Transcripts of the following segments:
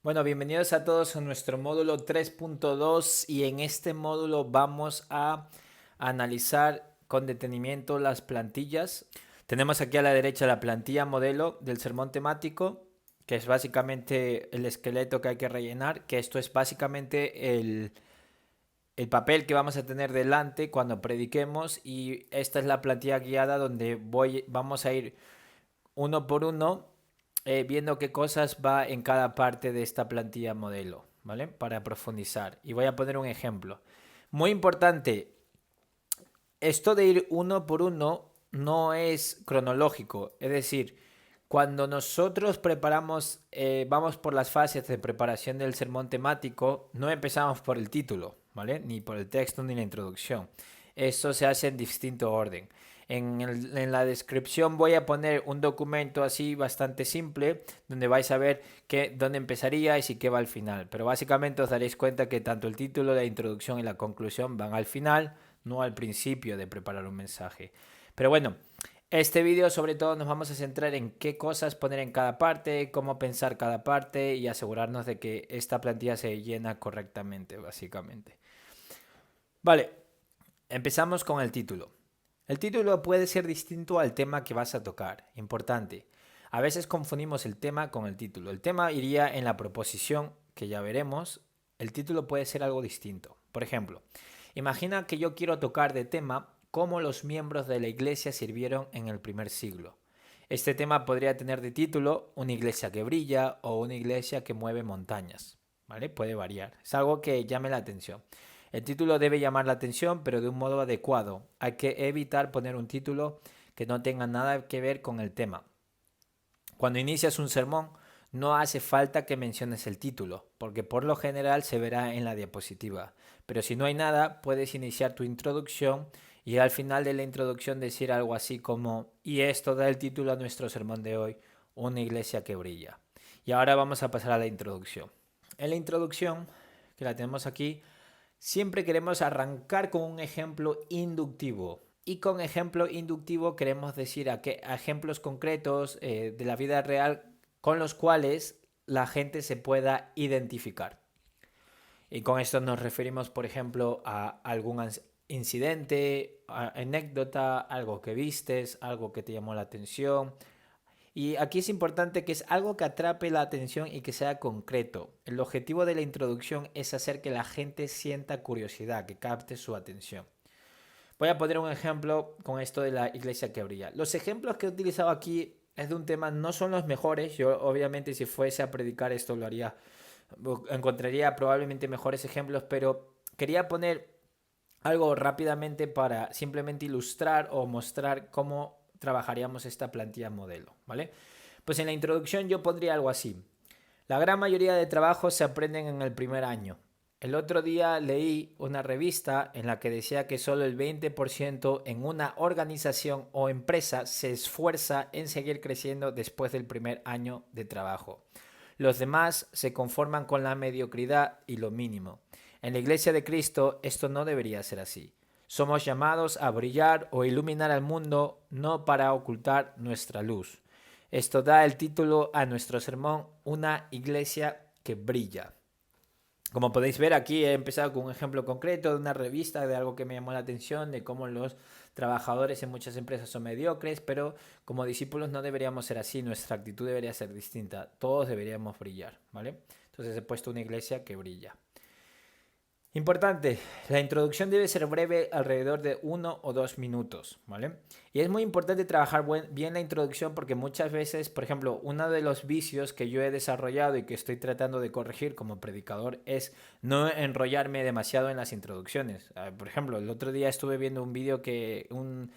Bueno, bienvenidos a todos a nuestro módulo 3.2 y en este módulo vamos a analizar con detenimiento las plantillas. Tenemos aquí a la derecha la plantilla modelo del sermón temático, que es básicamente el esqueleto que hay que rellenar, que esto es básicamente el papel que vamos a tener delante cuando prediquemos, y esta es la plantilla guiada donde vamos a ir uno por uno, viendo qué cosas va en cada parte de esta plantilla modelo, ¿vale? Para profundizar. Y voy a poner un ejemplo. Muy importante, esto de ir uno por uno no es cronológico, es decir, cuando nosotros preparamos, vamos por las fases de preparación del sermón temático, no empezamos por el título, ¿vale? Ni por el texto ni la introducción. Esto se hace en distinto orden. En la descripción voy a poner un documento así bastante simple donde vais a ver dónde empezaríais y qué va al final. Pero básicamente os daréis cuenta que tanto el título, la introducción y la conclusión van al final, no al principio de preparar un mensaje. Pero bueno, este vídeo sobre todo nos vamos a centrar en qué cosas poner en cada parte, cómo pensar cada parte y asegurarnos de que esta plantilla se llena correctamente, básicamente. Vale, empezamos con el título. El título puede ser distinto al tema que vas a tocar. Importante. A veces confundimos el tema con el título. El tema iría en la proposición, que ya veremos. El título puede ser algo distinto. Por ejemplo, imagina que yo quiero tocar de tema cómo los miembros de la iglesia sirvieron en el primer siglo. Este tema podría tener de título una iglesia que brilla o una iglesia que mueve montañas. ¿Vale? Puede variar. Es algo que llame la atención. El título debe llamar la atención, pero de un modo adecuado. Hay que evitar poner un título que no tenga nada que ver con el tema. Cuando inicias un sermón, no hace falta que menciones el título, porque por lo general se verá en la diapositiva. Pero si no hay nada, puedes iniciar tu introducción y al final de la introducción decir algo así como, y esto da el título a nuestro sermón de hoy, una iglesia que brilla. Y ahora vamos a pasar a la introducción. En la introducción, que la tenemos aquí, siempre queremos arrancar con un ejemplo inductivo. Y con ejemplo inductivo queremos decir a ejemplos concretos de la vida real con los cuales la gente se pueda identificar. Y con esto nos referimos, por ejemplo, a algún incidente, anécdota, algo que vistes, algo que te llamó la atención. Y aquí es importante que es algo que atrape la atención y que sea concreto. El objetivo de la introducción es hacer que la gente sienta curiosidad, que capte su atención. Voy a poner un ejemplo con esto de la iglesia que brilla. Los ejemplos que he utilizado aquí es de un tema, no son los mejores. Yo obviamente si fuese a predicar esto lo haría, encontraría probablemente mejores ejemplos, pero quería poner algo rápidamente para simplemente ilustrar o mostrar cómo trabajaríamos esta plantilla modelo, ¿vale? Pues en la introducción yo pondría algo así. La gran mayoría de trabajos se aprenden en el primer año. El otro día leí una revista en la que decía que solo el 20% en una organización o empresa se esfuerza en seguir creciendo después del primer año de trabajo. Los demás se conforman con la mediocridad y lo mínimo. En la Iglesia de Cristo esto no debería ser así. Somos llamados a brillar o iluminar al mundo, no para ocultar nuestra luz. Esto da el título a nuestro sermón, Una iglesia que brilla. Como podéis ver, aquí he empezado con un ejemplo concreto de una revista, de algo que me llamó la atención, de cómo los trabajadores en muchas empresas son mediocres, pero como discípulos no deberíamos ser así, nuestra actitud debería ser distinta, todos deberíamos brillar, ¿vale? Entonces he puesto una iglesia que brilla. Importante, la introducción debe ser breve, alrededor de 1 o 2 minutos, ¿vale? Y es muy importante trabajar bien la introducción porque muchas veces, por ejemplo, uno de los vicios que yo he desarrollado y que estoy tratando de corregir como predicador es no enrollarme demasiado en las introducciones. Por ejemplo, el otro día estuve viendo un vídeo un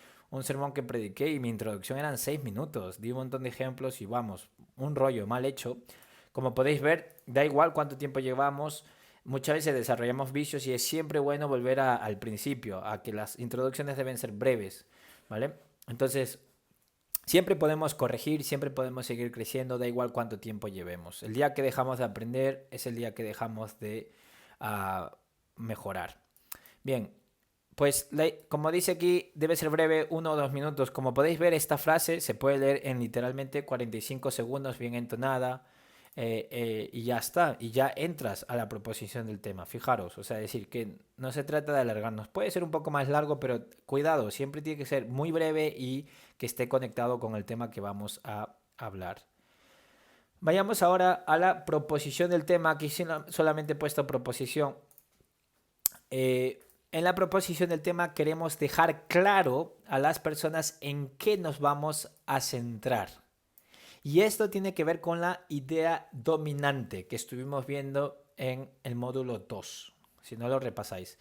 sermón que prediqué y mi introducción eran 6 minutos. Di un montón de ejemplos y vamos, un rollo mal hecho. Como podéis ver, da igual cuánto tiempo llevamos. Muchas veces desarrollamos vicios y es siempre bueno volver al principio, a que las introducciones deben ser breves, ¿vale? Entonces, siempre podemos corregir, siempre podemos seguir creciendo, da igual cuánto tiempo llevemos. El día que dejamos de aprender es el día que dejamos de mejorar. Bien, pues como dice aquí, debe ser breve, 1 o 2 minutos. Como podéis ver, esta frase se puede leer en literalmente 45 segundos, bien entonada. y ya está, y ya entras a la proposición del tema. Fijaros, o sea, decir que no se trata de alargarnos. Puede ser un poco más largo, pero cuidado, siempre tiene que ser muy breve y que esté conectado con el tema que vamos a hablar. Vayamos ahora a la proposición del tema. Aquí solamente he puesto proposición. En la proposición del tema queremos dejar claro a las personas en qué nos vamos a centrar. Y esto tiene que ver con la idea dominante que estuvimos viendo en el módulo 2, si no lo repasáis.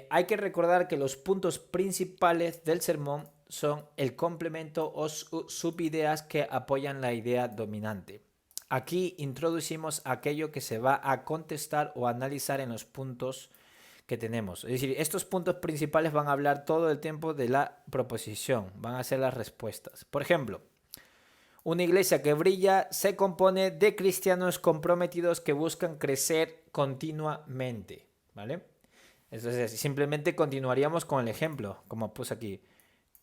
Hay que recordar que los puntos principales del sermón son el complemento o subideas que apoyan la idea dominante. Aquí introducimos aquello que se va a contestar o analizar en los puntos que tenemos. Es decir, estos puntos principales van a hablar todo el tiempo de la proposición, van a ser las respuestas. Por ejemplo, una iglesia que brilla se compone de cristianos comprometidos que buscan crecer continuamente, ¿vale? Entonces, simplemente continuaríamos con el ejemplo, como puse aquí.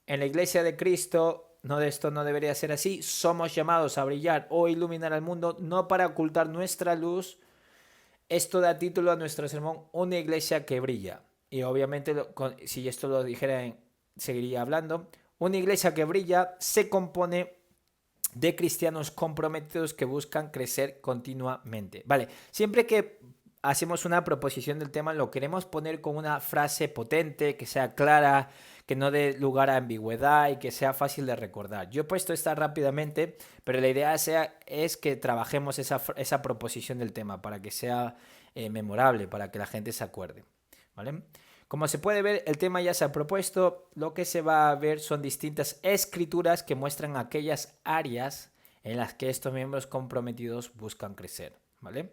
En la iglesia de Cristo, esto no debería ser así. Somos llamados a brillar o iluminar al mundo, no para ocultar nuestra luz. Esto da título a nuestro sermón, una iglesia que brilla. Y obviamente, si esto lo dijera, seguiría hablando. Una iglesia que brilla se compone de cristianos comprometidos que buscan crecer continuamente. Vale, siempre que hacemos una proposición del tema lo queremos poner con una frase potente, que sea clara, que no dé lugar a ambigüedad y que sea fácil de recordar. Yo he puesto esta rápidamente, pero la idea es que trabajemos esa proposición del tema para que sea memorable, para que la gente se acuerde, ¿vale? Como se puede ver, el tema ya se ha propuesto. Lo que se va a ver son distintas escrituras que muestran aquellas áreas en las que estos miembros comprometidos buscan crecer, ¿vale?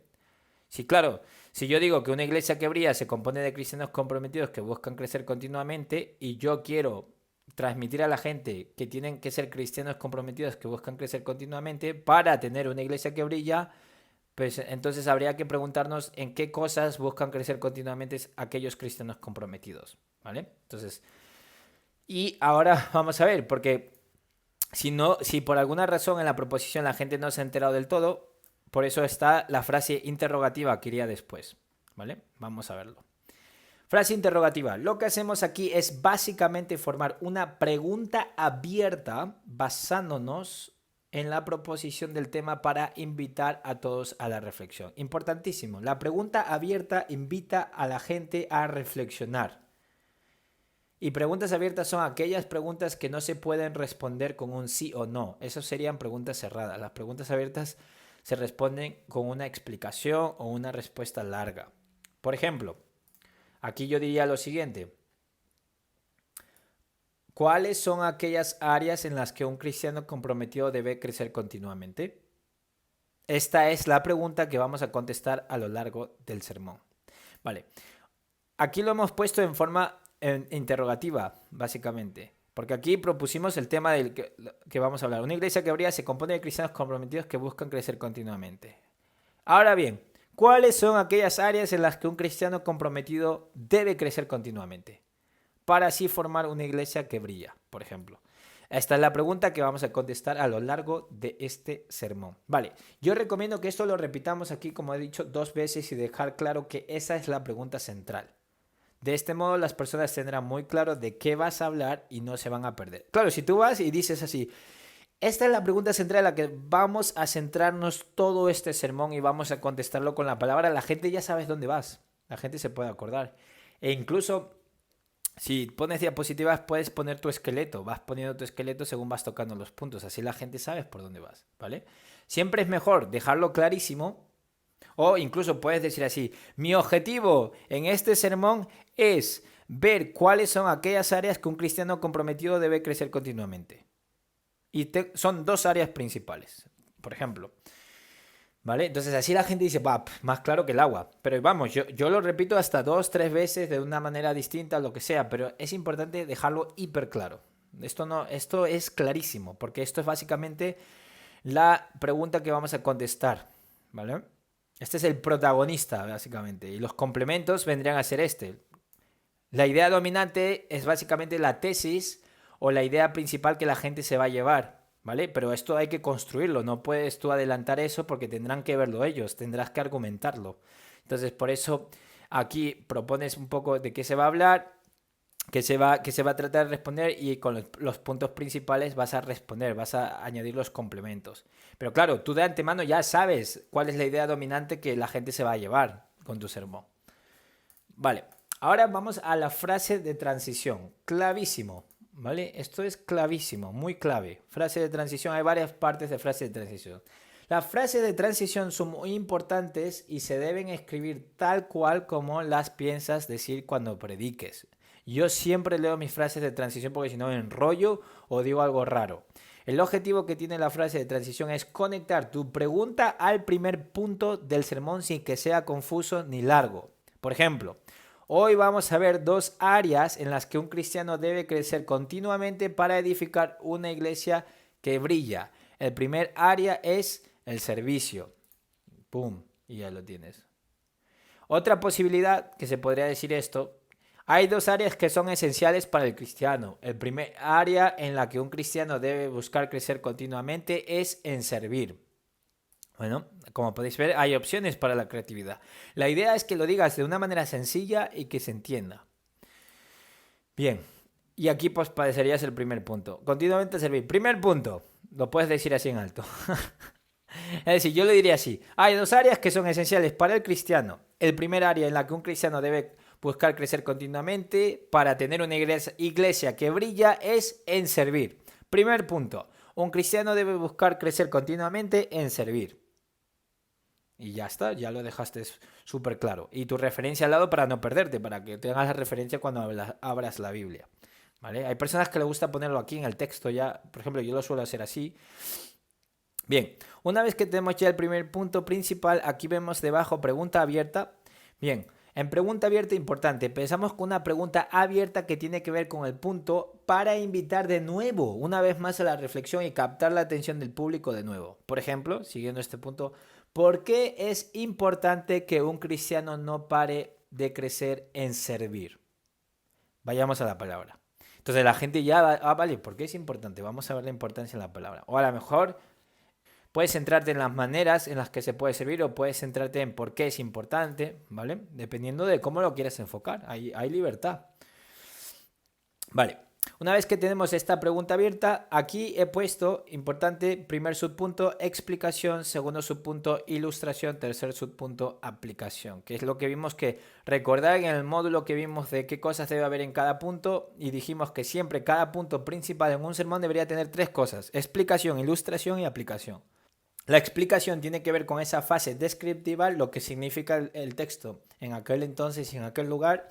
Sí, claro, si yo digo que una iglesia que brilla se compone de cristianos comprometidos que buscan crecer continuamente y yo quiero transmitir a la gente que tienen que ser cristianos comprometidos que buscan crecer continuamente para tener una iglesia que brilla, pues entonces habría que preguntarnos en qué cosas buscan crecer continuamente aquellos cristianos comprometidos, ¿vale? Entonces, y ahora vamos a ver, porque si por alguna razón en la proposición la gente no se ha enterado del todo, por eso está la frase interrogativa que iría después, ¿vale? Vamos a verlo. Frase interrogativa. Lo que hacemos aquí es básicamente formar una pregunta abierta basándonos en la proposición del tema para invitar a todos a la reflexión. Importantísimo, la pregunta abierta invita a la gente a reflexionar. Y preguntas abiertas son aquellas preguntas que no se pueden responder con un sí o no. Esas serían preguntas cerradas. Las preguntas abiertas se responden con una explicación o una respuesta larga. Por ejemplo, aquí yo diría lo siguiente. ¿Cuáles son aquellas áreas en las que un cristiano comprometido debe crecer continuamente? Esta es la pregunta que vamos a contestar a lo largo del sermón. Vale. Aquí lo hemos puesto en forma interrogativa, básicamente. Porque aquí propusimos el tema del que vamos a hablar. Una iglesia que brilla se compone de cristianos comprometidos que buscan crecer continuamente. Ahora bien, ¿cuáles son aquellas áreas en las que un cristiano comprometido debe crecer continuamente? Para así formar una iglesia que brilla, por ejemplo. Esta es la pregunta que vamos a contestar a lo largo de este sermón. Vale, yo recomiendo que esto lo repitamos aquí, como he dicho, 2 veces y dejar claro que esa es la pregunta central. De este modo las personas tendrán muy claro de qué vas a hablar y no se van a perder. Claro, si tú vas y dices así, esta es la pregunta central en la que vamos a centrarnos todo este sermón y vamos a contestarlo con la palabra, la gente ya sabe dónde vas. La gente se puede acordar. E incluso si pones diapositivas puedes poner tu esqueleto. Vas poniendo tu esqueleto según vas tocando los puntos. Así la gente sabe por dónde vas, ¿vale? Siempre es mejor dejarlo clarísimo. O incluso puedes decir así, mi objetivo en este sermón es ver cuáles son aquellas áreas que un cristiano comprometido debe crecer continuamente. Y son 2 áreas principales, por ejemplo. ¿Vale? Entonces así la gente dice, va, más claro que el agua. Pero vamos, yo lo repito hasta 2, 3 veces de una manera distinta, lo que sea, pero es importante dejarlo hiper claro. Esto es clarísimo, porque esto es básicamente la pregunta que vamos a contestar, ¿vale? Este es el protagonista, básicamente, y los complementos vendrían a ser este. La idea dominante es básicamente la tesis o la idea principal que la gente se va a llevar. ¿vale? Pero esto hay que construirlo, no puedes tú adelantar eso porque tendrán que verlo ellos, tendrás que argumentarlo. Entonces, por eso aquí propones un poco de qué se va a hablar, que se va a tratar de responder y con los puntos principales vas a responder, vas a añadir los complementos. Pero claro, tú de antemano ya sabes cuál es la idea dominante que la gente se va a llevar con tu sermón. Vale, ahora vamos a la frase de transición. Clavísimo, ¿vale? Esto es clavísimo, muy clave. Frase de transición, hay varias partes de frase de transición. Las frases de transición son muy importantes y se deben escribir tal cual como las piensas decir cuando prediques. Yo siempre leo mis frases de transición porque si no me enrollo o digo algo raro. El objetivo que tiene la frase de transición es conectar tu pregunta al primer punto del sermón sin que sea confuso ni largo. Por ejemplo, hoy vamos a ver dos áreas en las que un cristiano debe crecer continuamente para edificar una iglesia que brilla. El primer área es el servicio. ¡Pum! Y ya lo tienes. Otra posibilidad que se podría decir esto, hay dos áreas que son esenciales para el cristiano. El primer área en la que un cristiano debe buscar crecer continuamente es en servir. Bueno, como podéis ver, hay opciones para la creatividad. La idea es que lo digas de una manera sencilla y que se entienda. Bien, y aquí pues padecerías el primer punto. Continuamente servir. Primer punto, lo puedes decir así en alto. Es decir, yo le diría así. Hay dos áreas que son esenciales para el cristiano. El primer área en la que un cristiano debe buscar crecer continuamente para tener una iglesia que brilla es en servir. Primer punto, un cristiano debe buscar crecer continuamente en servir. Y ya está, ya lo dejaste súper claro. Y tu referencia al lado para no perderte, para que tengas la referencia cuando abras la Biblia. ¿Vale? Hay personas que les gusta ponerlo aquí en el texto ya. Por ejemplo, yo lo suelo hacer así. Bien, una vez que tenemos ya el primer punto principal, aquí vemos debajo pregunta abierta. Bien, en pregunta abierta importante, pensamos con una pregunta abierta que tiene que ver con el punto para invitar de nuevo, una vez más a la reflexión y captar la atención del público de nuevo. Por ejemplo, siguiendo este punto, ¿por qué es importante que un cristiano no pare de crecer en servir? Vayamos a la palabra. Entonces la gente ya va, vale, ¿por qué es importante? Vamos a ver la importancia en la palabra. O a lo mejor puedes centrarte en las maneras en las que se puede servir o puedes centrarte en por qué es importante, ¿vale? Dependiendo de cómo lo quieras enfocar. Hay libertad. Vale. Una vez que tenemos esta pregunta abierta, aquí he puesto, importante, primer subpunto, explicación, segundo subpunto, ilustración, tercer subpunto, aplicación, que es lo que vimos que recordar en el módulo que vimos de qué cosas debe haber en cada punto y dijimos que siempre cada punto principal en un sermón debería tener tres cosas, explicación, ilustración y aplicación. La explicación tiene que ver con esa fase descriptiva, lo que significa el texto en aquel entonces y en aquel lugar.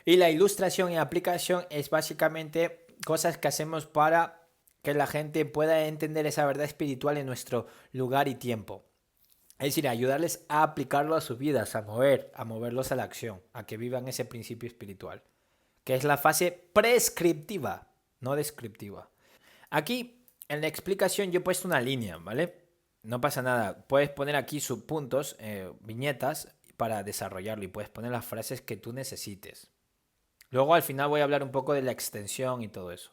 Y la ilustración y aplicación es básicamente cosas que hacemos para que la gente pueda entender esa verdad espiritual en nuestro lugar y tiempo. Es decir, ayudarles a aplicarlo a sus vidas, a moverlos a la acción, a que vivan ese principio espiritual, que es la fase prescriptiva, no descriptiva. Aquí, en la explicación yo he puesto una línea, ¿vale? No pasa nada, puedes poner aquí subpuntos, viñetas, para desarrollarlo y puedes poner las frases que tú necesites. Luego al final voy a hablar un poco de la extensión y todo eso.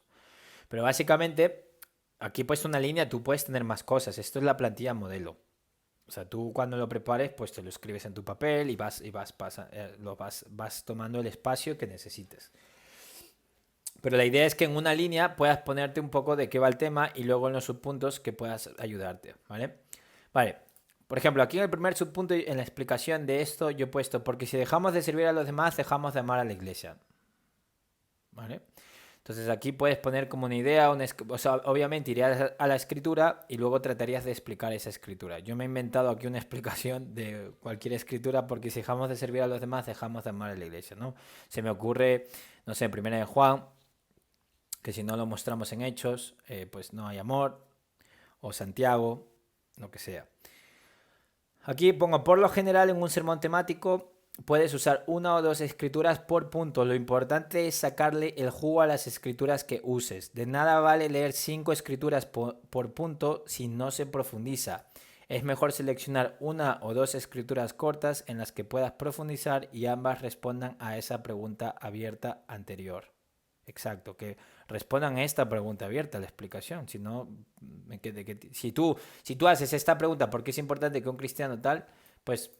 Pero básicamente, aquí he puesto una línea, tú puedes tener más cosas. Esto es la plantilla modelo. O sea, tú cuando lo prepares, pues te lo escribes en tu papel y vas tomando el espacio que necesites. Pero la idea es que en una línea puedas ponerte un poco de qué va el tema y luego en los subpuntos que puedas ayudarte, ¿vale? Vale. Por ejemplo, aquí en el primer subpunto, en la explicación de esto, yo he puesto, porque si dejamos de servir a los demás, dejamos de amar a la iglesia. ¿Vale? Entonces aquí puedes poner como una idea, o sea, obviamente irías a la escritura y luego tratarías de explicar esa escritura. Yo me he inventado aquí una explicación de cualquier escritura porque si dejamos de servir a los demás, dejamos de amar a la iglesia, ¿no? Se me ocurre, no sé, primera de Juan, que si no lo mostramos en hechos, pues no hay amor, o Santiago, lo que sea. Aquí pongo, por lo general, en un sermón temático puedes usar una o dos escrituras por punto. Lo importante es sacarle el jugo a las escrituras que uses. De nada vale leer 5 escrituras por punto si no se profundiza. Es mejor seleccionar una o dos escrituras cortas en las que puedas profundizar y ambas respondan a esa pregunta abierta anterior. Exacto, que respondan esta pregunta abierta, la explicación. Si no, si tú haces esta pregunta, ¿por qué es importante que un cristiano tal? Pues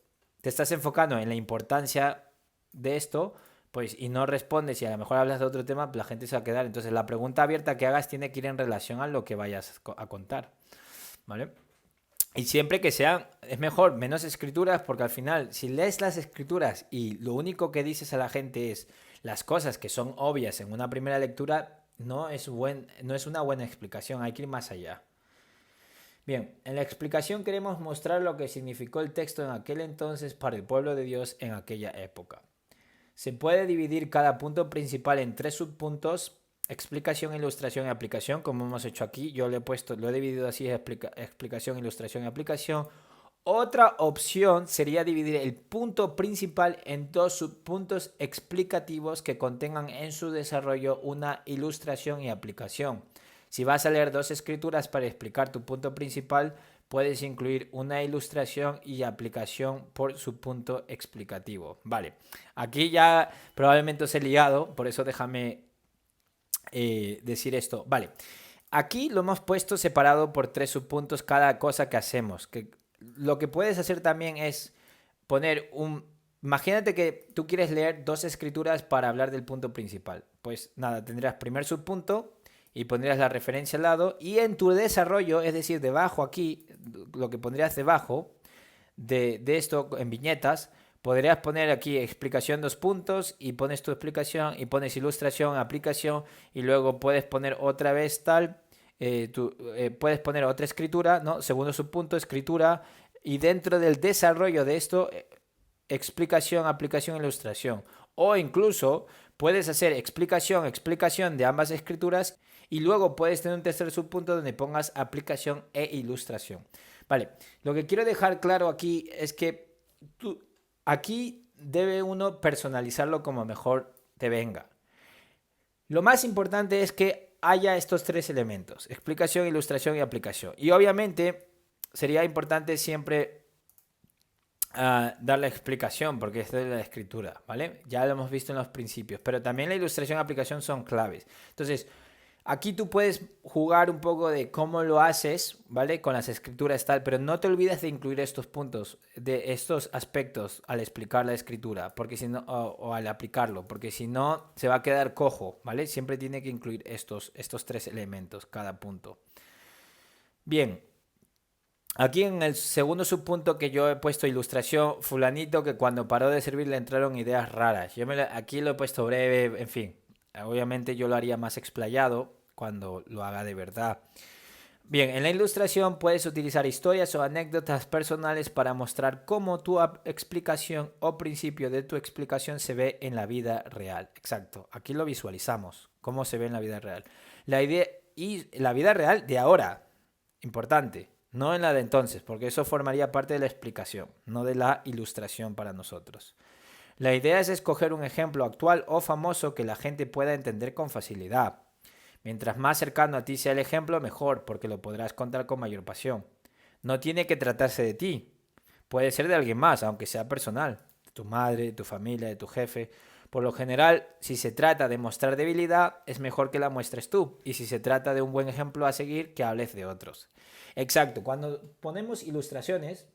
te estás enfocando en la importancia de esto, pues, y no respondes y a lo mejor hablas de otro tema, pues la gente se va a quedar. Entonces la pregunta abierta que hagas tiene que ir en relación a lo que vayas a contar, ¿vale? Y siempre que sean, es mejor menos escrituras, porque al final, si lees las escrituras y lo único que dices a la gente es las cosas que son obvias en una primera lectura, no es una buena explicación, hay que ir más allá. Bien, en la explicación queremos mostrar lo que significó el texto en aquel entonces para el pueblo de Dios en aquella época. Se puede dividir cada punto principal en 3 subpuntos: explicación, ilustración y aplicación, como hemos hecho aquí. Yo lo he dividido así: explicación, ilustración y aplicación. Otra opción sería dividir el punto principal en 2 subpuntos explicativos que contengan en su desarrollo una ilustración y aplicación. Si vas a leer 2 escrituras para explicar tu punto principal, puedes incluir una ilustración y aplicación por su punto explicativo. Vale, aquí ya probablemente os he liado, por eso déjame decir esto. Vale, aquí lo hemos puesto separado por 3 subpuntos cada cosa que hacemos. Lo que puedes hacer también es poner Imagínate que tú quieres leer 2 escrituras para hablar del punto principal. Pues nada, tendrás primer subpunto y pondrías la referencia al lado, y en tu desarrollo, es decir, debajo aquí, lo que pondrías debajo de esto en viñetas, podrías poner aquí explicación 2 puntos y pones tu explicación y pones ilustración, aplicación, y luego puedes poner otra vez tal, puedes poner otra escritura, ¿no? Segundo subpunto, escritura, y dentro del desarrollo de esto, explicación, aplicación, ilustración. O incluso puedes hacer explicación, explicación de ambas escrituras, y luego puedes tener un tercer subpunto donde pongas aplicación e ilustración. Vale, lo que quiero dejar claro aquí es que aquí debe uno personalizarlo como mejor te venga. Lo más importante es que haya estos 3 elementos: explicación, ilustración y aplicación. Y obviamente sería importante siempre dar la explicación, porque esto es la escritura, ¿vale? Ya lo hemos visto en los principios, pero también la ilustración y aplicación son claves. Entonces, aquí tú puedes jugar un poco de cómo lo haces, ¿vale? Con las escrituras tal, pero no te olvides de incluir estos puntos, de estos aspectos al explicar la escritura, porque si no, o al aplicarlo, porque si no se va a quedar cojo, ¿vale? Siempre tiene que incluir estos 3 elementos, cada punto. Bien. Aquí en el segundo subpunto que yo he puesto ilustración, fulanito que cuando paró de servir le entraron ideas raras. Aquí lo he puesto breve, en fin. Obviamente yo lo haría más explayado cuando lo haga de verdad. Bien, en la ilustración puedes utilizar historias o anécdotas personales para mostrar cómo tu explicación o principio de tu explicación se ve en la vida real. Exacto, aquí lo visualizamos, cómo se ve en la vida real. La idea y la vida real de ahora, importante. No en la de entonces, porque eso formaría parte de la explicación, no de la ilustración para nosotros. La idea es escoger un ejemplo actual o famoso que la gente pueda entender con facilidad. Mientras más cercano a ti sea el ejemplo, mejor, porque lo podrás contar con mayor pasión. No tiene que tratarse de ti. Puede ser de alguien más, aunque sea personal. De tu madre, de tu familia, de tu jefe. Por lo general, si se trata de mostrar debilidad, es mejor que la muestres tú. Y si se trata de un buen ejemplo a seguir, que hables de otros. Exacto, cuando ponemos ilustraciones,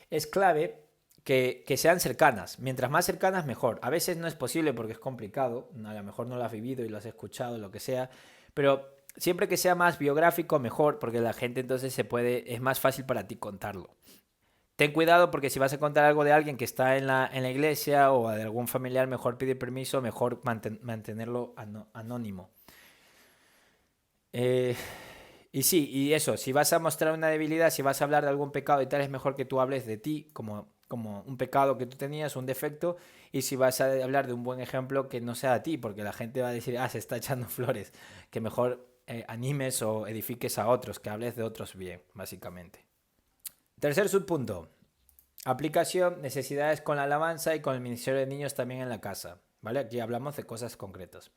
es clave que sean cercanas. Mientras más cercanas, mejor. A veces no es posible porque es complicado. A lo mejor no lo has vivido y lo has escuchado, lo que sea. Pero siempre que sea más biográfico, mejor, porque la gente entonces es más fácil para ti contarlo. Ten cuidado, porque si vas a contar algo de alguien que está en la iglesia o de algún familiar, mejor pedir permiso, mejor mantenerlo anónimo. Y sí, y eso, si vas a mostrar una debilidad, si vas a hablar de algún pecado y tal, es mejor que tú hables de ti como un pecado que tú tenías, un defecto, y si vas a hablar de un buen ejemplo, que no sea a ti, porque la gente va a decir, se está echando flores, que mejor animes o edifiques a otros, que hables de otros bien, básicamente. Tercer subpunto: aplicación, necesidades con la alabanza y con el ministerio de niños también en la casa, ¿vale? Aquí hablamos de cosas concretas.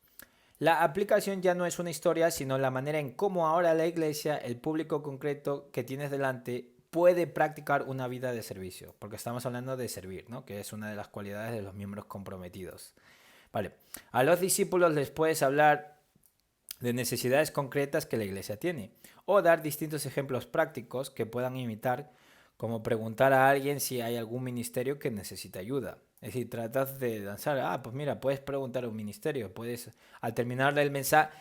La aplicación ya no es una historia, sino la manera en cómo ahora la iglesia, el público concreto que tienes delante, puede practicar una vida de servicio. Porque estamos hablando de servir, ¿no? Que es una de las cualidades de los miembros comprometidos. Vale. A los discípulos les puedes hablar de necesidades concretas que la iglesia tiene, o dar distintos ejemplos prácticos que puedan imitar, como preguntar a alguien si hay algún ministerio que necesita ayuda. Es decir, tratas de lanzar, pues mira, puedes preguntar a un ministerio, puedes, al terminar el mensaje,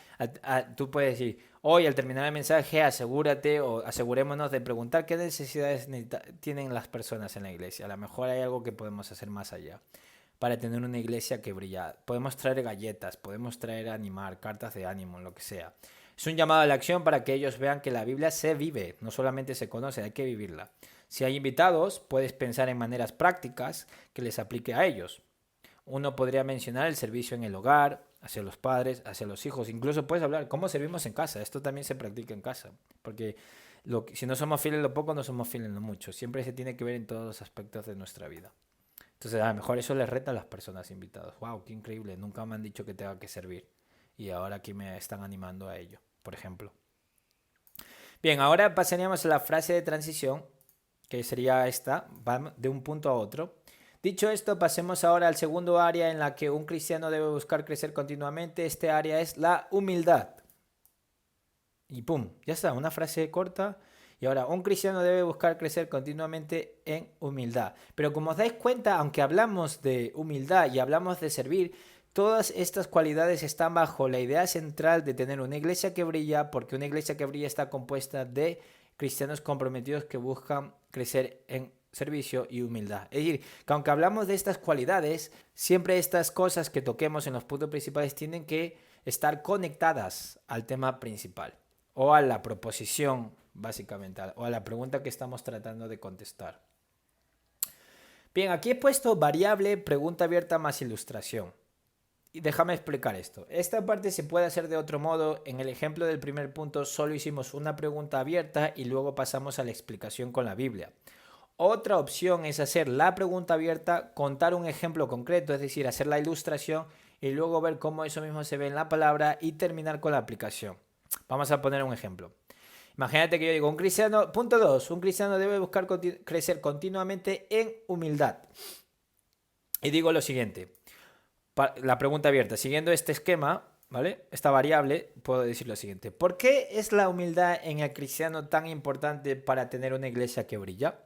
tú puedes decir, hoy al terminar el mensaje, asegúrate o asegurémonos de preguntar qué necesidades tienen las personas en la iglesia. A lo mejor hay algo que podemos hacer más allá para tener una iglesia que brilla. Podemos traer galletas, podemos traer animar, cartas de ánimo, lo que sea. Es un llamado a la acción para que ellos vean que la Biblia se vive, no solamente se conoce, hay que vivirla. Si hay invitados, puedes pensar en maneras prácticas que les aplique a ellos. Uno podría mencionar el servicio en el hogar, hacia los padres, hacia los hijos. Incluso puedes hablar cómo servimos en casa. Esto también se practica en casa. Porque si no somos fieles en lo poco, no somos fieles en lo mucho. Siempre se tiene que ver en todos los aspectos de nuestra vida. Entonces, a lo mejor eso les reta a las personas invitadas. ¡Wow! ¡Qué increíble! Nunca me han dicho que tenga que servir. Y ahora aquí me están animando a ello, por ejemplo. Bien, ahora pasaríamos a la frase de transición, que sería esta, va de un punto a otro. Dicho esto, pasemos ahora al segundo área en la que un cristiano debe buscar crecer continuamente. Este área es la humildad. Y pum, ya está, una frase corta. Y ahora, un cristiano debe buscar crecer continuamente en humildad. Pero como os dais cuenta, aunque hablamos de humildad y hablamos de servir, todas estas cualidades están bajo la idea central de tener una iglesia que brilla, porque una iglesia que brilla está compuesta de cristianos comprometidos que buscan crecer en servicio y humildad. Es decir, que aunque hablamos de estas cualidades, siempre estas cosas que toquemos en los puntos principales tienen que estar conectadas al tema principal o a la proposición, básicamente, o a la pregunta que estamos tratando de contestar. Bien, aquí he puesto variable, pregunta abierta más ilustración. Y déjame explicar esto. Esta parte se puede hacer de otro modo. En el ejemplo del primer punto solo hicimos una pregunta abierta y luego pasamos a la explicación con la Biblia. Otra opción es hacer la pregunta abierta, contar un ejemplo concreto, es decir, hacer la ilustración y luego ver cómo eso mismo se ve en la palabra y terminar con la aplicación. Vamos a poner un ejemplo. Imagínate que yo digo, punto 2, un cristiano debe buscar crecer continuamente en humildad. Y digo lo siguiente, la pregunta abierta, siguiendo este esquema, ¿vale? Esta variable, puedo decir lo siguiente. ¿Por qué es la humildad en el cristiano tan importante para tener una iglesia que brilla?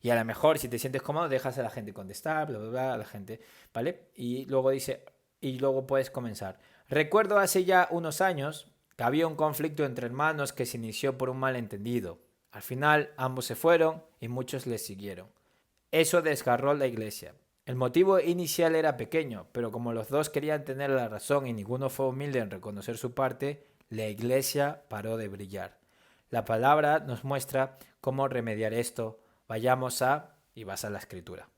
Y a lo mejor, si te sientes cómodo, dejas a la gente contestar, bla, bla, bla, a la gente, ¿vale? Y luego puedes comenzar. Recuerdo hace ya unos años que había un conflicto entre hermanos que se inició por un malentendido. Al final, ambos se fueron y muchos les siguieron. Eso desgarró la iglesia. El motivo inicial era pequeño, pero como los dos querían tener la razón y ninguno fue humilde en reconocer su parte, la iglesia paró de brillar. La palabra nos muestra cómo remediar esto. Vayamos y vas a la escritura.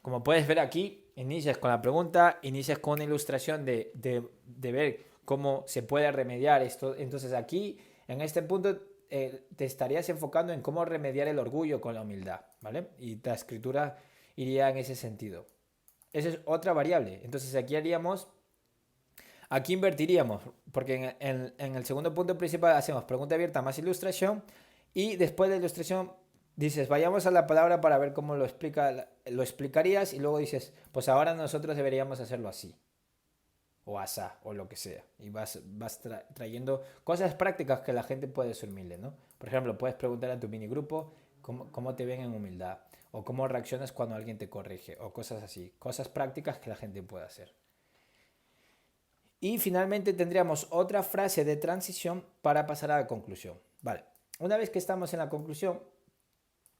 Como puedes ver aquí, inicias con la pregunta, inicias con una ilustración de ver cómo se puede remediar esto. Entonces aquí, en este punto, te estarías enfocando en cómo remediar el orgullo con la humildad, ¿vale? Y la escritura iría en ese sentido. Esa es otra variable. Entonces aquí invertiríamos, porque en el segundo punto principal hacemos pregunta abierta más ilustración y después de la ilustración dices, vayamos a la palabra para ver cómo lo explicarías y luego dices, pues ahora nosotros deberíamos hacerlo así o asá o lo que sea y vas trayendo cosas prácticas que la gente puede ser humilde, ¿no? Por ejemplo, puedes preguntar a tu mini grupo cómo te ven en humildad o cómo reaccionas cuando alguien te corrige o cosas así, cosas prácticas que la gente puede hacer. Y finalmente tendríamos otra frase de transición para pasar a la conclusión. Vale, una vez que estamos en la conclusión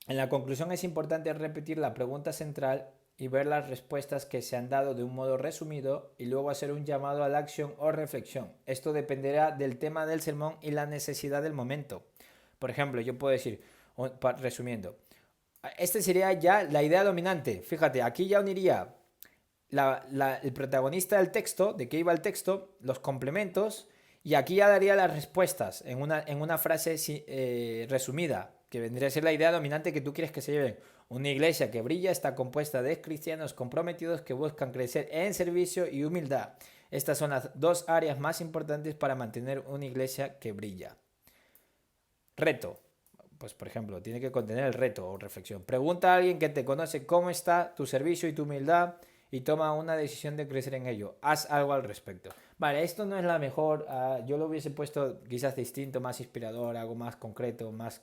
es importante repetir la pregunta central y ver las respuestas que se han dado de un modo resumido y luego hacer un llamado a la acción o reflexión. Esto dependerá del tema del sermón y la necesidad del momento. Por ejemplo, yo puedo decir, resumiendo, esta sería ya la idea dominante. Fíjate, aquí ya uniría el protagonista del texto, de qué iba el texto, los complementos, y aquí ya daría las respuestas en una frase resumida, que vendría a ser la idea dominante que tú quieres que se lleven. Una iglesia que brilla está compuesta de cristianos comprometidos que buscan crecer en servicio y humildad. Estas son las dos áreas más importantes para mantener una iglesia que brilla. Reto. Pues por ejemplo, tiene que contener el reto o reflexión. Pregunta a alguien que te conoce cómo está tu servicio y tu humildad y toma una decisión de crecer en ello. Haz algo al respecto. Vale, esto no es la mejor. Yo lo hubiese puesto quizás distinto, más inspirador, algo más concreto, más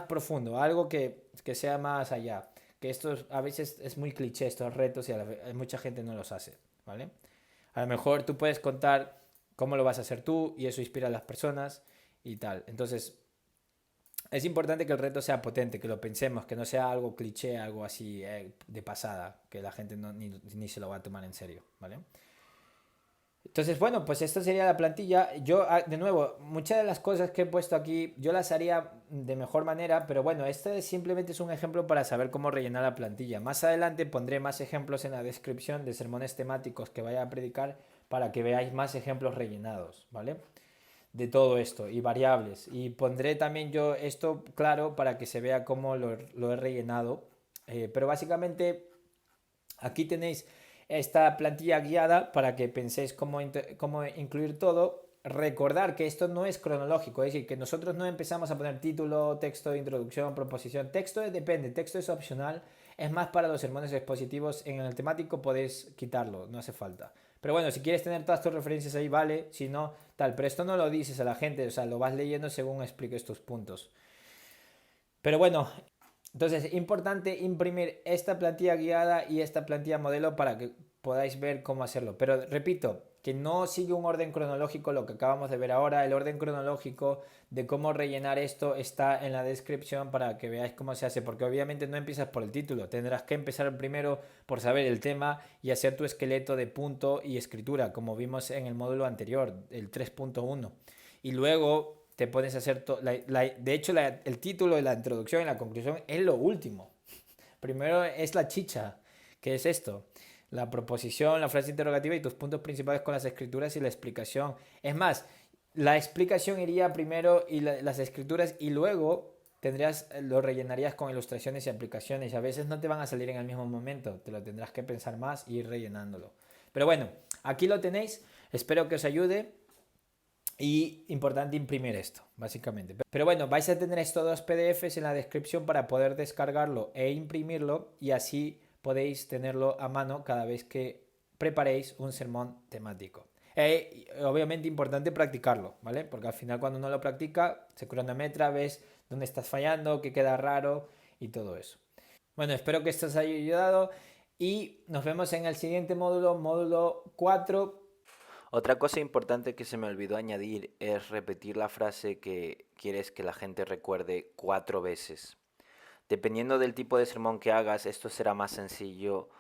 profundo, algo que sea más allá. Que esto a veces es muy cliché, estos retos, y mucha gente no los hace, ¿vale? A lo mejor tú puedes contar cómo lo vas a hacer tú y eso inspira a las personas y tal. Entonces, es importante que el reto sea potente, que lo pensemos, que no sea algo cliché, algo así de pasada, que la gente ni se lo va a tomar en serio, ¿vale? Entonces, bueno, pues esta sería la plantilla. Yo, de nuevo, muchas de las cosas que he puesto aquí, yo las haría de mejor manera, pero bueno, este simplemente es un ejemplo para saber cómo rellenar la plantilla. Más adelante pondré más ejemplos en la descripción de sermones temáticos que vaya a predicar para que veáis más ejemplos rellenados, ¿vale? De todo esto y variables. Y pondré también yo esto claro para que se vea cómo lo he rellenado. Pero básicamente aquí tenéis esta plantilla guiada para que penséis cómo incluir todo. Recordar que esto no es cronológico, es decir, que nosotros no empezamos a poner título, texto, introducción, proposición. Texto depende, texto es opcional, es más para los sermones expositivos. En el temático podéis quitarlo, no hace falta. Pero bueno, si quieres tener todas tus referencias ahí, vale, si no, tal. Pero esto no lo dices a la gente, o sea, lo vas leyendo según explico estos puntos. Pero bueno, entonces, importante imprimir esta plantilla guiada y esta plantilla modelo para que podáis ver cómo hacerlo. Pero repito, que no sigue un orden cronológico lo que acabamos de ver ahora. El orden cronológico de cómo rellenar esto está en la descripción para que veáis cómo se hace. Porque obviamente no empiezas por el título. Tendrás que empezar primero por saber el tema y hacer tu esqueleto de punto y escritura, como vimos en el módulo anterior, el 3.1. Y luego te pones a hacer... de hecho, el título de la introducción y la conclusión es lo último. Primero es la chicha, que es esto. La proposición, la frase interrogativa y tus puntos principales con las escrituras y la explicación. Es más, la explicación iría primero y las escrituras y luego lo rellenarías con ilustraciones y aplicaciones. A veces no te van a salir en el mismo momento, te lo tendrás que pensar más y ir rellenándolo. Pero bueno, aquí lo tenéis, espero que os ayude. Y importante imprimir esto, básicamente. Pero bueno, vais a tener estos dos PDFs en la descripción para poder descargarlo e imprimirlo y así podéis tenerlo a mano cada vez que preparéis un sermón temático. Obviamente importante practicarlo, ¿vale? Porque al final cuando uno lo practica, se cronometra, ves dónde estás fallando, qué queda raro y todo eso. Bueno, espero que esto os haya ayudado y nos vemos en el siguiente módulo, módulo 4. Otra cosa importante que se me olvidó añadir es repetir la frase que quieres que la gente recuerde 4 veces. Dependiendo del tipo de sermón que hagas, esto será más sencillo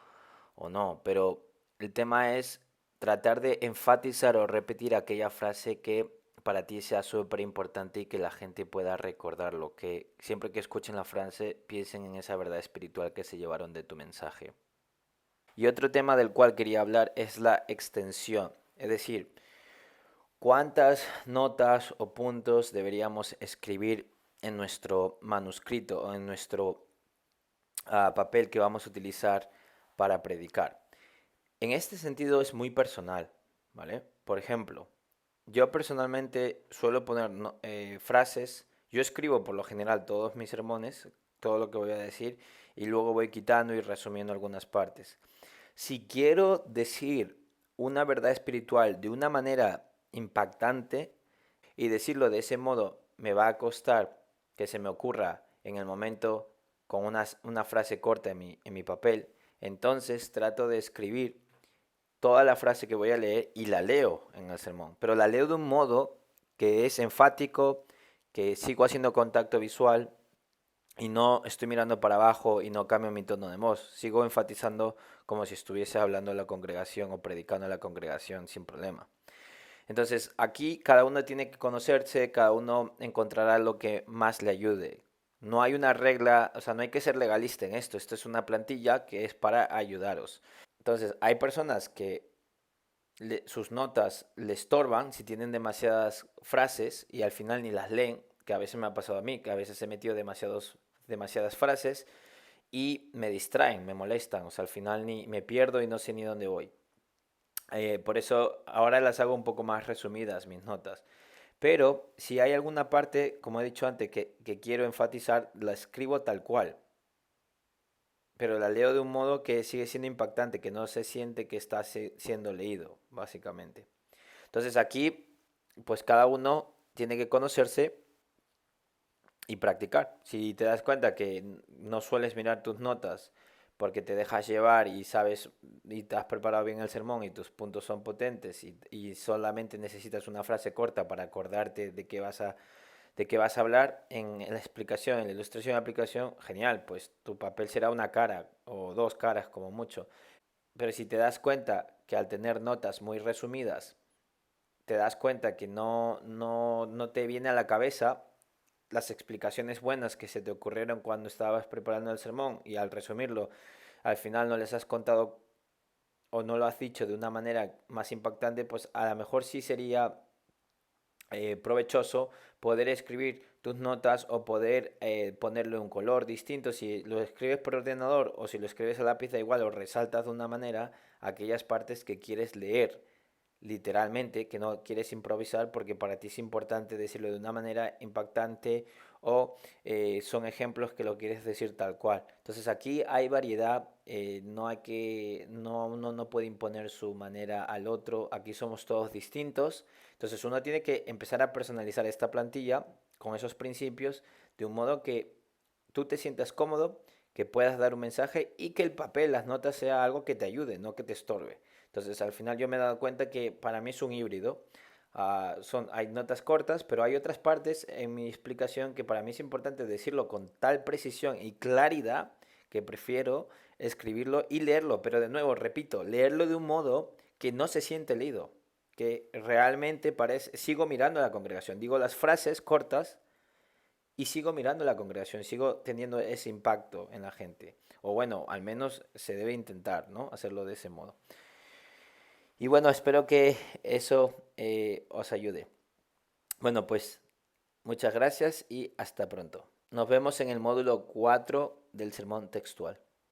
o no, pero el tema es tratar de enfatizar o repetir aquella frase que para ti sea súper importante y que la gente pueda recordarlo, que siempre que escuchen la frase piensen en esa verdad espiritual que se llevaron de tu mensaje. Y otro tema del cual quería hablar es la extensión, es decir, ¿cuántas notas o puntos deberíamos escribir en nuestro manuscrito o en nuestro papel que vamos a utilizar para predicar? En este sentido es muy personal, ¿vale? Por ejemplo, yo personalmente suelo poner frases, yo escribo por lo general todos mis sermones, todo lo que voy a decir, y luego voy quitando y resumiendo algunas partes. Si quiero decir una verdad espiritual de una manera impactante y decirlo de ese modo me va a costar que se me ocurra en el momento con una frase corta en mi papel, entonces trato de escribir toda la frase que voy a leer y la leo en el sermón, pero la leo de un modo que es enfático, que sigo haciendo contacto visual y no estoy mirando para abajo y no cambio mi tono de voz. Sigo enfatizando como si estuviese hablando a la congregación o predicando a la congregación sin problema. Entonces aquí cada uno tiene que conocerse, cada uno encontrará lo que más le ayude. No hay una regla, o sea, no hay que ser legalista en esto. Esto es una plantilla que es para ayudaros. Entonces hay personas que sus notas le estorban si tienen demasiadas frases y al final ni las leen, que a veces me ha pasado a mí, que a veces he metido demasiadas frases y me distraen, me molestan, o sea, al final ni me pierdo y no sé ni dónde voy. Por eso ahora las hago un poco más resumidas mis notas. Pero si hay alguna parte, como he dicho antes, que quiero enfatizar, la escribo tal cual. pero la leo de un modo que sigue siendo impactante, que no se siente que está siendo leído, básicamente. Entonces aquí, pues cada uno tiene que conocerse y practicar. Si te das cuenta que no sueles mirar tus notas porque te dejas llevar y sabes y te has preparado bien el sermón y tus puntos son potentes y solamente necesitas una frase corta para acordarte de qué vas a hablar en la explicación, en la ilustración de la aplicación, genial, pues tu papel será una cara o dos caras como mucho. Pero si te das cuenta que al tener notas muy resumidas, te das cuenta que no te viene a la cabeza las explicaciones buenas que se te ocurrieron cuando estabas preparando el sermón y al resumirlo, al final no les has contado o no lo has dicho de una manera más impactante, pues a lo mejor sí sería provechoso poder escribir tus notas o poder ponerle un color distinto. Si lo escribes por ordenador o si lo escribes a lápiz, da igual, o resaltas de una manera aquellas partes que quieres leer literalmente, que no quieres improvisar porque para ti es importante decirlo de una manera impactante o son ejemplos que lo quieres decir tal cual. Entonces aquí hay variedad, no hay que, no, uno no puede imponer su manera al otro, aquí somos todos distintos, entonces uno tiene que empezar a personalizar esta plantilla con esos principios de un modo que tú te sientas cómodo, que puedas dar un mensaje y que el papel, las notas sea algo que te ayude, no que te estorbe. Entonces, al final yo me he dado cuenta que para mí es un híbrido. Hay notas cortas, pero hay otras partes en mi explicación que para mí es importante decirlo con tal precisión y claridad que prefiero escribirlo y leerlo. Pero de nuevo, repito, leerlo de un modo que no se siente leído, que realmente parece, sigo mirando a la congregación, digo las frases cortas y sigo mirando a la congregación, sigo teniendo ese impacto en la gente. O bueno, al menos se debe intentar, ¿no? Hacerlo de ese modo. Y bueno, espero que eso os ayude. Bueno, pues muchas gracias y hasta pronto. Nos vemos en el módulo 4 del sermón textual.